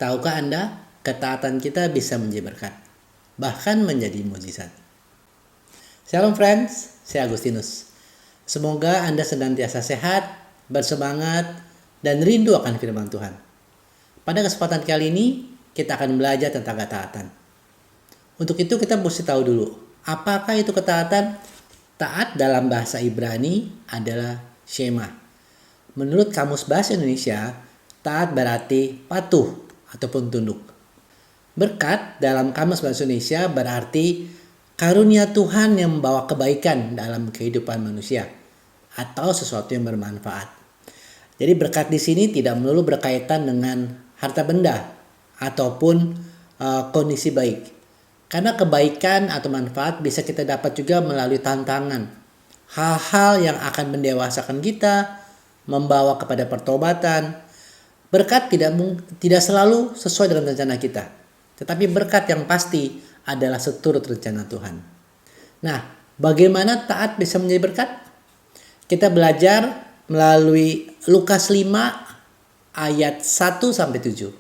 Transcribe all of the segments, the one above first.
Tahukah Anda, ketaatan kita bisa menjadi berkat, bahkan menjadi mukjizat. Shalom friends, saya Agustinus. Semoga Anda senantiasa sehat, bersemangat, dan rindu akan firman Tuhan. Pada kesempatan kali ini, kita akan belajar tentang ketaatan. Untuk itu kita mesti tahu dulu, apakah itu ketaatan? Taat dalam bahasa Ibrani adalah shema. Menurut Kamus Bahasa Indonesia, taat berarti patuh ataupun tunduk. Berkat dalam Kamus Bahasa Indonesia berarti karunia Tuhan yang membawa kebaikan dalam kehidupan manusia atau sesuatu yang bermanfaat. Jadi berkat di sini tidak melulu berkaitan dengan harta benda ataupun kondisi baik. Karena kebaikan atau manfaat bisa kita dapat juga melalui tantangan. Hal-hal yang akan mendewasakan kita, membawa kepada pertobatan. Berkat tidak selalu sesuai dengan rencana kita. Tetapi berkat yang pasti adalah seturut rencana Tuhan. Nah, bagaimana taat bisa menjadi berkat? Kita belajar melalui Lukas 5 ayat 1-7.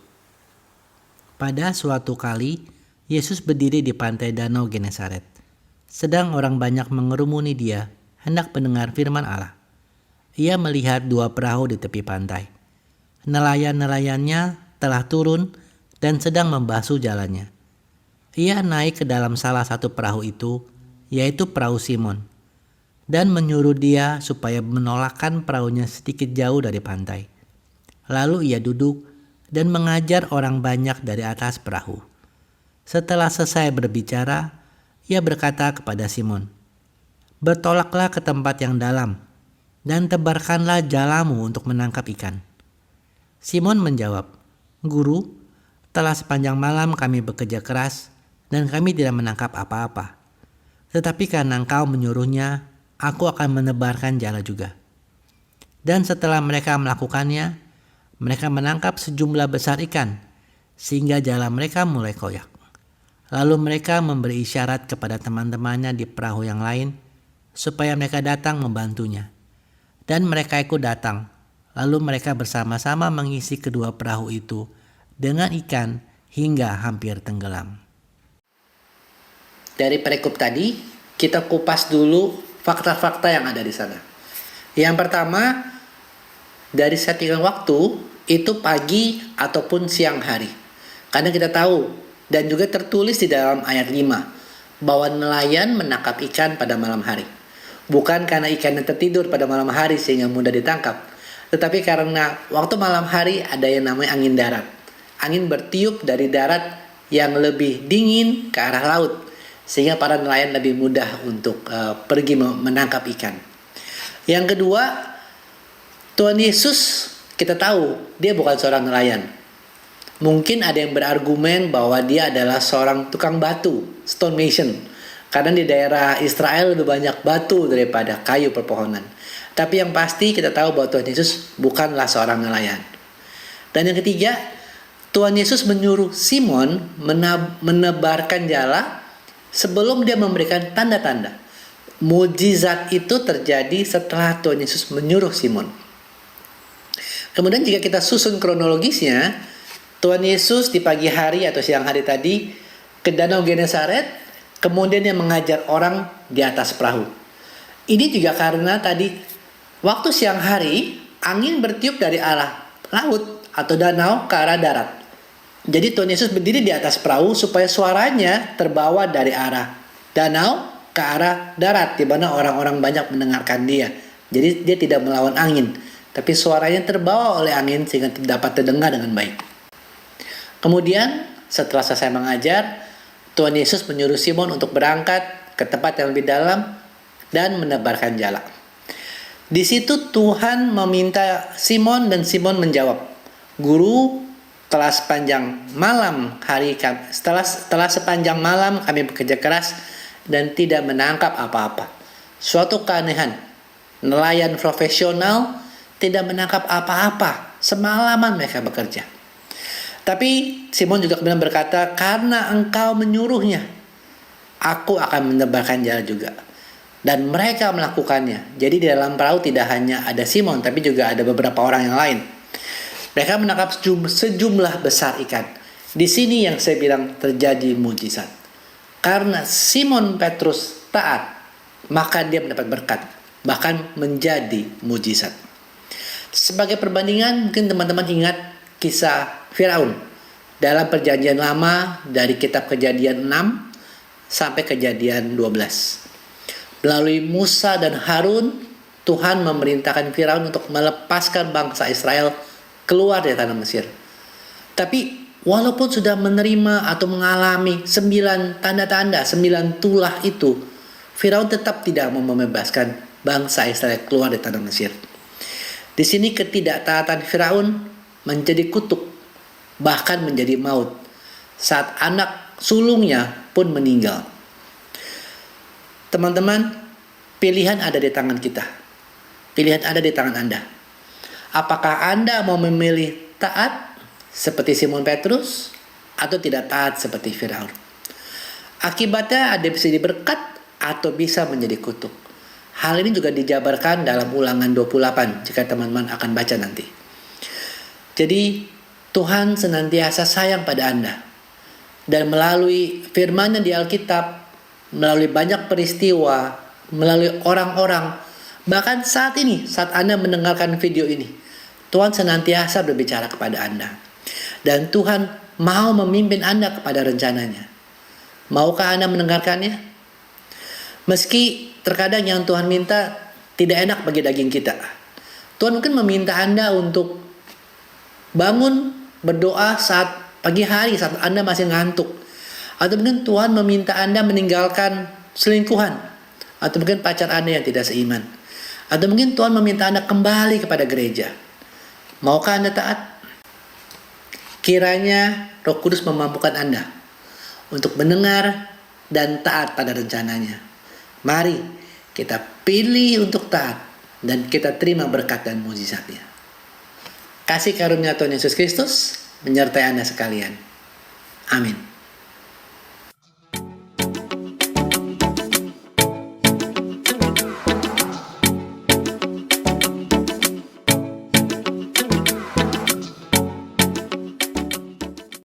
Pada suatu kali, Yesus berdiri di pantai Danau Genesaret. Sedang orang banyak mengerumuni dia, hendak mendengar firman Allah. Ia melihat dua perahu di tepi pantai. Nelayan-nelayannya telah turun dan sedang membasuh jalannya. Ia naik ke dalam salah satu perahu itu, yaitu perahu Simon, dan menyuruh dia supaya menolakkan perahunya sedikit jauh dari pantai. Lalu ia duduk dan mengajar orang banyak dari atas perahu. Setelah selesai berbicara, ia berkata kepada Simon, "Bertolaklah ke tempat yang dalam, dan tebarkanlah jalamu untuk menangkap ikan." Simon menjawab, "Guru, telah sepanjang malam kami bekerja keras, dan kami tidak menangkap apa-apa. Tetapi karena engkau menyuruhnya, aku akan menebarkan jala juga." Dan setelah mereka melakukannya, mereka menangkap sejumlah besar ikan, sehingga jala mereka mulai koyak. Lalu mereka memberi isyarat kepada teman-temannya di perahu yang lain, supaya mereka datang membantunya. Dan mereka ikut datang, lalu mereka bersama-sama mengisi kedua perahu itu dengan ikan hingga hampir tenggelam. Dari perikop tadi, kita kupas dulu fakta-fakta yang ada di sana. Yang pertama, dari settingan waktu, itu pagi ataupun siang hari. Karena kita tahu, dan juga tertulis di dalam ayat 5, bahwa nelayan menangkap ikan pada malam hari. Bukan karena ikannya tertidur pada malam hari sehingga mudah ditangkap, tetapi karena waktu malam hari ada yang namanya angin darat. Angin bertiup dari darat yang lebih dingin ke arah laut, sehingga para nelayan lebih mudah untuk pergi menangkap ikan. Yang kedua, Tuhan Yesus kita tahu dia bukan seorang nelayan. Mungkin ada yang berargumen bahwa dia adalah seorang tukang batu, stonemason. Karena di daerah Israel lebih banyak batu daripada kayu perpohonan. Tapi yang pasti kita tahu bahwa Tuhan Yesus bukanlah seorang nelayan. Dan yang ketiga, Tuhan Yesus menyuruh Simon menebarkan jala sebelum dia memberikan tanda-tanda. Mukjizat itu terjadi setelah Tuhan Yesus menyuruh Simon. Kemudian jika kita susun kronologisnya, Tuhan Yesus di pagi hari atau siang hari tadi ke Danau Genesaret, kemudian dia mengajar orang di atas perahu. Ini juga karena tadi waktu siang hari angin bertiup dari arah laut atau danau ke arah darat. Jadi Tuhan Yesus berdiri di atas perahu supaya suaranya terbawa dari arah danau ke arah darat, di mana orang-orang banyak mendengarkan dia. Jadi dia tidak melawan angin, tapi suaranya terbawa oleh angin sehingga dapat terdengar dengan baik. Kemudian setelah selesai mengajar, Tuhan Yesus menyuruh Simon untuk berangkat ke tempat yang lebih dalam dan menebarkan jala. Di situ Tuhan meminta Simon dan Simon menjawab, "Guru, setelah sepanjang malam kami bekerja keras dan tidak menangkap apa-apa." Suatu keanehan. Nelayan profesional tidak menangkap apa-apa. Semalaman mereka bekerja. Tapi Simon juga kemudian berkata, "Karena engkau menyuruhnya, aku akan menebarkan jala juga." Dan mereka melakukannya. Jadi di dalam perahu tidak hanya ada Simon, tapi juga ada beberapa orang yang lain. Mereka menangkap sejumlah besar ikan. Di sini yang saya bilang terjadi mujizat. Karena Simon Petrus taat, maka dia mendapat berkat, bahkan menjadi mujizat. Sebagai perbandingan, mungkin teman-teman ingat kisah Firaun dalam Perjanjian Lama dari kitab Kejadian 6 sampai Kejadian 12. Melalui Musa dan Harun, Tuhan memerintahkan Firaun untuk melepaskan bangsa Israel keluar dari tanah Mesir. Tapi walaupun sudah menerima atau mengalami 9 tanda-tanda, 9 tulah itu, Firaun tetap tidak mau membebaskan bangsa Israel keluar dari tanah Mesir. Di sini ketidaktaatan Firaun menjadi kutuk, bahkan menjadi maut, saat anak sulungnya pun meninggal. Teman-teman, pilihan ada di tangan kita. Pilihan ada di tangan Anda. Apakah Anda mau memilih taat seperti Simon Petrus atau tidak taat seperti Firaun? Akibatnya ada bisa diberkat atau bisa menjadi kutuk. Hal ini juga dijabarkan dalam Ulangan 28 jika teman-teman akan baca nanti. Jadi Tuhan senantiasa sayang pada Anda. Dan melalui firman-Nya di Alkitab, melalui banyak peristiwa, melalui orang-orang, bahkan saat ini, saat Anda mendengarkan video ini, Tuhan senantiasa berbicara kepada Anda. Dan Tuhan mau memimpin Anda kepada rencananya. Maukah Anda mendengarkannya? Meski terkadang yang Tuhan minta tidak enak bagi daging kita. Tuhan mungkin meminta Anda untuk bangun berdoa saat pagi hari, saat Anda masih ngantuk. Atau mungkin Tuhan meminta Anda meninggalkan selingkuhan. Atau mungkin pacar Anda yang tidak seiman. Atau mungkin Tuhan meminta Anda kembali kepada gereja. Maukah Anda taat? Kiranya Roh Kudus memampukan Anda untuk mendengar dan taat pada rencananya. Mari kita pilih untuk taat dan kita terima berkat dan mujizatnya. Kasih karunia Tuhan Yesus Kristus menyertai Anda sekalian. Amin.